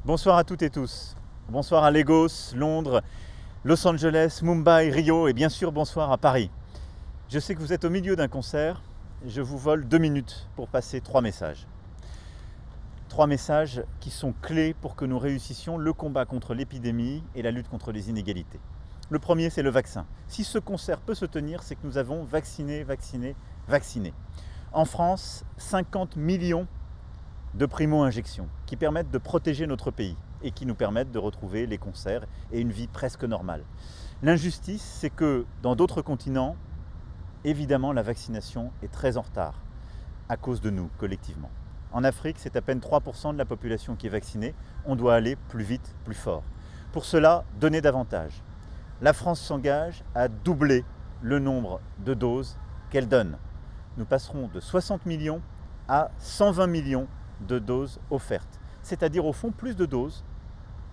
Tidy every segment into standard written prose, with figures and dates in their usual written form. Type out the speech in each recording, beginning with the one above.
Bonsoir à toutes et tous. Bonsoir à Lagos, Londres, Los Angeles, Mumbai, Rio et bien sûr bonsoir à Paris. Je sais que vous êtes au milieu d'un concert. Je vous vole 2 minutes pour passer 3 messages. 3 messages qui sont clés pour que nous réussissions le combat contre l'épidémie et la lutte contre les inégalités. Le premier, c'est le vaccin. Si ce concert peut se tenir, c'est que nous avons vacciné. En France, 50 millions de primo-injections qui permettent de protéger notre pays et qui nous permettent de retrouver les concerts et une vie presque normale. L'injustice, c'est que dans d'autres continents, évidemment, la vaccination est très en retard à cause de nous, collectivement. En Afrique, c'est à peine 3% de la population qui est vaccinée. On doit aller plus vite, plus fort. Pour cela, donner davantage. La France s'engage à doubler le nombre de doses qu'elle donne. Nous passerons de 60 millions à 120 millions de doses offertes, c'est-à-dire au fond plus de doses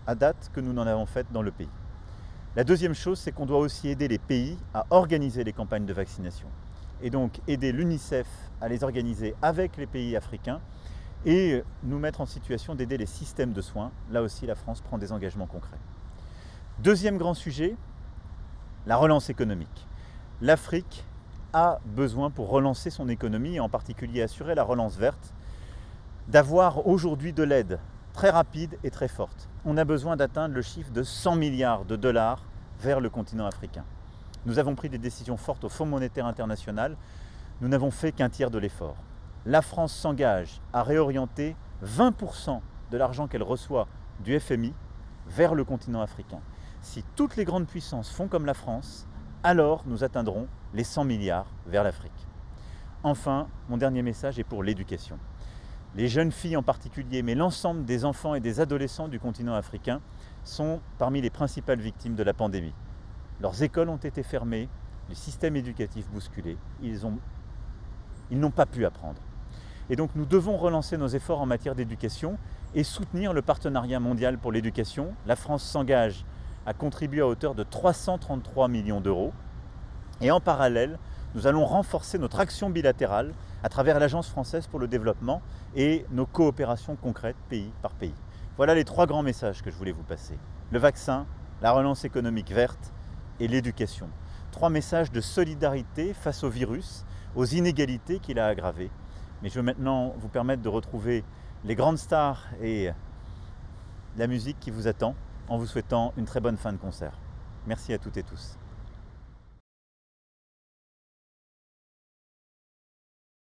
à date que nous n'en avons faites dans le pays. La deuxième chose, c'est qu'on doit aussi aider les pays à organiser les campagnes de vaccination et donc aider l'UNICEF à les organiser avec les pays africains et nous mettre en situation d'aider les systèmes de soins. Là aussi, la France prend des engagements concrets. Deuxième grand sujet, la relance économique. L'Afrique a besoin, pour relancer son économie et en particulier assurer la relance verte, d'avoir aujourd'hui de l'aide très rapide et très forte. On a besoin d'atteindre le chiffre de 100 milliards de dollars vers le continent africain. Nous avons pris des décisions fortes au Fonds monétaire international. Nous n'avons fait qu'un tiers de l'effort. La France s'engage à réorienter 20% de l'argent qu'elle reçoit du FMI vers le continent africain. Si toutes les grandes puissances font comme la France, alors nous atteindrons les 100 milliards vers l'Afrique. Enfin, mon dernier message est pour l'éducation. Les jeunes filles en particulier, mais l'ensemble des enfants et des adolescents du continent africain sont parmi les principales victimes de la pandémie. Leurs écoles ont été fermées, le système éducatif bousculé, ils n'ont pas pu apprendre. Et donc nous devons relancer nos efforts en matière d'éducation et soutenir le partenariat mondial pour l'éducation. La France s'engage à contribuer à hauteur de 333 millions d'euros. Et en parallèle, nous allons renforcer notre action bilatérale à travers l'Agence française pour le développement et nos coopérations concrètes pays par pays. Voilà les 3 grands messages que je voulais vous passer. Le vaccin, la relance économique verte et l'éducation. 3 messages de solidarité face au virus, aux inégalités qu'il a aggravées. Mais je veux maintenant vous permettre de retrouver les grandes stars et la musique qui vous attend en vous souhaitant une très bonne fin de concert. Merci à toutes et tous.